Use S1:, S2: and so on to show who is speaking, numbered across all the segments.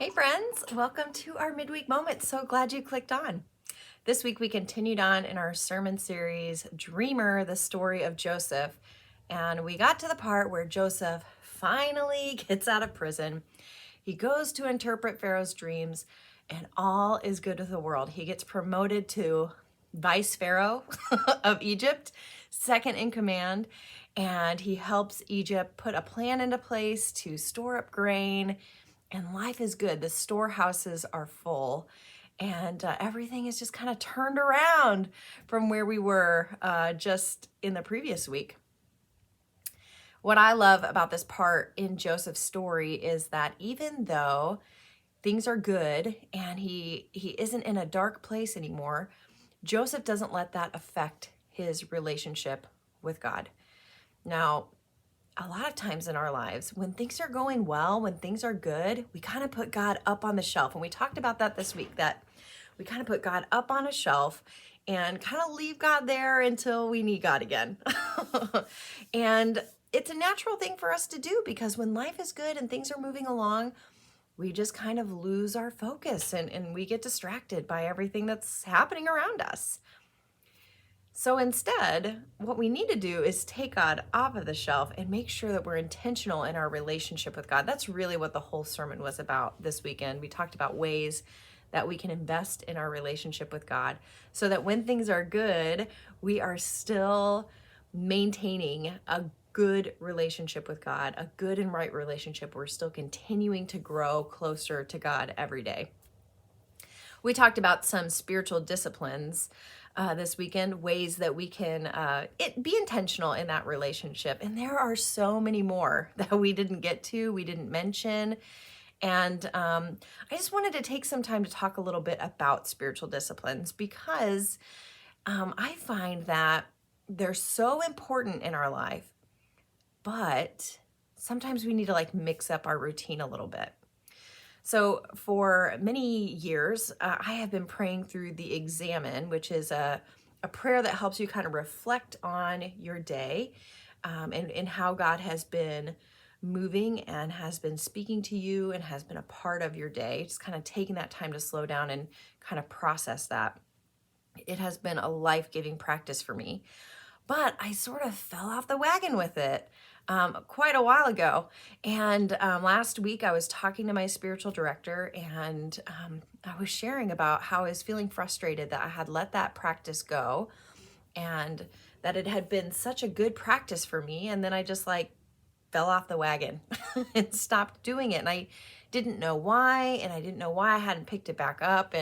S1: Hey friends, welcome to our midweek moment. So glad you clicked on. This week we continued on in our sermon series, Dreamer, the story of Joseph. And we got to the part where Joseph finally gets out of prison. He goes to interpret Pharaoh's dreams, and all is good with the world. He gets promoted to vice Pharaoh of Egypt, second in command, and he helps Egypt put a plan into place to store up grain, and life is good. The storehouses are full, and everything is just kind of turned around from where we were just in the previous week. What I love about this part in Joseph's story is that even though things are good and he isn't in a dark place anymore, Joseph doesn't let that affect his relationship with God. Now, a lot of times in our lives, when things are going well, when things are good, we kind of put God up on the shelf. And we talked about that this week, that we kind of put God up on a shelf and kind of leave God there until we need God again. And it's a natural thing for us to do, because when life is good and things are moving along, we just kind of lose our focus and we get distracted by everything that's happening around us. So instead, what we need to do is take God off of the shelf and make sure that we're intentional in our relationship with God. That's really what the whole sermon was about this weekend. We talked about ways that we can invest in our relationship with God so that when things are good, we are still maintaining a good relationship with God, a good and right relationship. We're still continuing to grow closer to God every day. We talked about some spiritual disciplines this weekend, ways that we can be intentional in that relationship. And there are so many more that we didn't get to, we didn't mention. And I just wanted to take some time to talk a little bit about spiritual disciplines, because I find that they're so important in our life, but sometimes we need to mix up our routine a little bit. So for many years, I have been praying through the Examen, which is a prayer that helps you kind of reflect on your day and how God has been moving and has been speaking to you and has been a part of your day. Just kind of taking that time to slow down and kind of process that. It has been a life-giving practice for me, but I sort of fell off the wagon with it quite a while ago. And last week I was talking to my spiritual director, and I was sharing about how I was feeling frustrated that I had let that practice go and that it had been such a good practice for me. And then I just fell off the wagon and stopped doing it. And I didn't know why, and I didn't know why I hadn't picked it back up.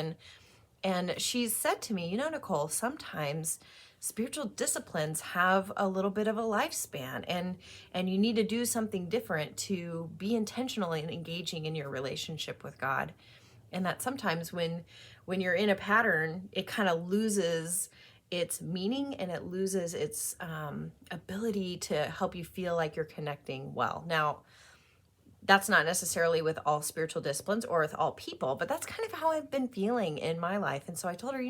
S1: And she said to me, Nicole, sometimes spiritual disciplines have a little bit of a lifespan, and you need to do something different to be intentional in engaging in your relationship with God. And that sometimes when you're in a pattern, it kind of loses its meaning and it loses its ability to help you feel like you're connecting well. Now, that's not necessarily with all spiritual disciplines or with all people, but that's kind of how I've been feeling in my life. And so I told her,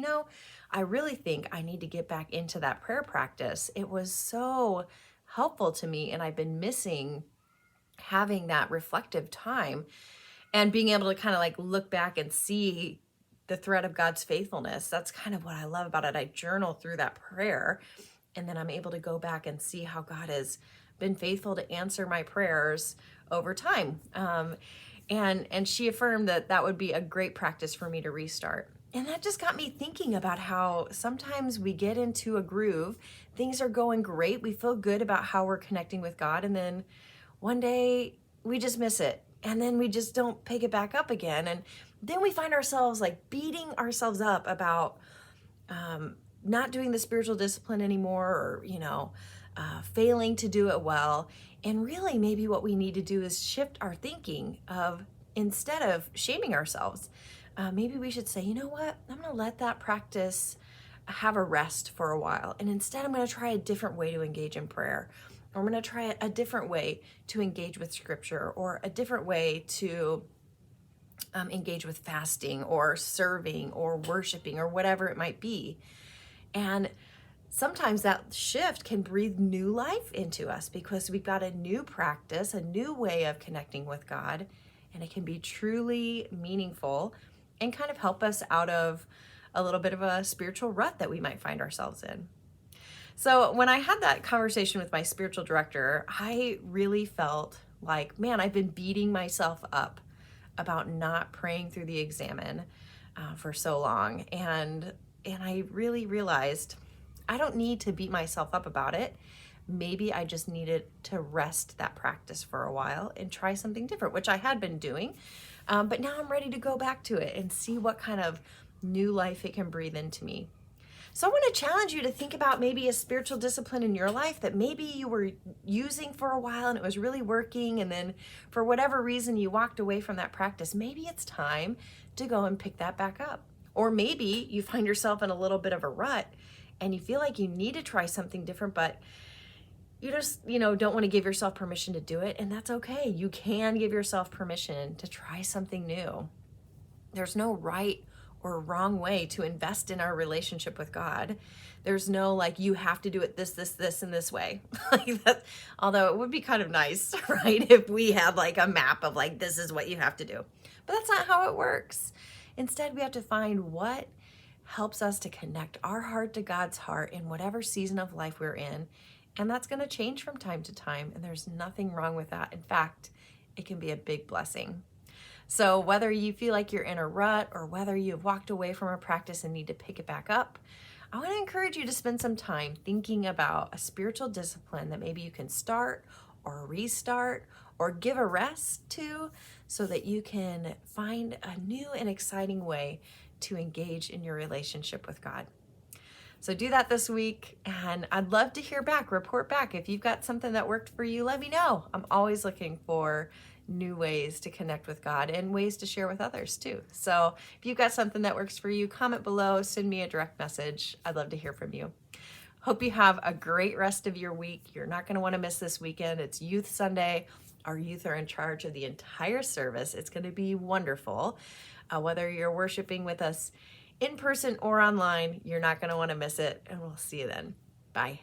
S1: I really think I need to get back into that prayer practice. It was so helpful to me, and I've been missing having that reflective time and being able to kind of look back and see the thread of God's faithfulness. That's kind of what I love about it. I journal through that prayer, and then I'm able to go back and see how God has been faithful to answer my prayers over time. And she affirmed that that would be a great practice for me to restart. And that just got me thinking about how sometimes we get into a groove, things are going great, we feel good about how we're connecting with God, and then one day we just miss it, and then we just don't pick it back up again. And then we find ourselves beating ourselves up about not doing the spiritual discipline anymore, or failing to do it well. And really, maybe what we need to do is shift our thinking of, instead of shaming ourselves, maybe we should say, you know what, I'm going to let that practice have a rest for a while. And instead, I'm going to try a different way to engage in prayer. Or I'm going to try a different way to engage with scripture, or a different way to engage with fasting or serving or worshiping or whatever it might be. And sometimes that shift can breathe new life into us because we've got a new practice, a new way of connecting with God, and it can be truly meaningful and kind of help us out of a little bit of a spiritual rut that we might find ourselves in. So when I had that conversation with my spiritual director, I really felt like, man, I've been beating myself up about not praying through the examen for so long. And I really realized I don't need to beat myself up about it. Maybe I just needed to rest that practice for a while and try something different, which I had been doing. But now I'm ready to go back to it and see what kind of new life it can breathe into me. So I want to challenge you to think about maybe a spiritual discipline in your life that maybe you were using for a while and it was really working, and then for whatever reason you walked away from that practice. Maybe it's time to go and pick that back up. Or maybe you find yourself in a little bit of a rut and you feel like you need to try something different, but you just, don't want to give yourself permission to do it, and that's okay. You can give yourself permission to try something new. There's no right or wrong way to invest in our relationship with God. There's no like, you have to do it this, and this way. Like that, although it would be kind of nice, right? If we had like a map of like, this is what you have to do. But that's not how it works. Instead, we have to find what helps us to connect our heart to God's heart in whatever season of life we're in. And that's going to change from time to time. And there's nothing wrong with that. In fact, it can be a big blessing. So whether you feel like you're in a rut or whether you've walked away from a practice and need to pick it back up, I want to encourage you to spend some time thinking about a spiritual discipline that maybe you can start or restart or give a rest to, so that you can find a new and exciting way to engage in your relationship with God. So do that this week, and I'd love to hear back, report back. If you've got something that worked for you, let me know. I'm always looking for new ways to connect with God and ways to share with others too. So if you've got something that works for you, comment below, send me a direct message. I'd love to hear from you. Hope you have a great rest of your week. You're not going to want to miss this weekend. It's Youth Sunday. Our youth are in charge of the entire service. It's going to be wonderful. Whether you're worshiping with us in person or online, you're not going to want to miss it. And we'll see you then. Bye.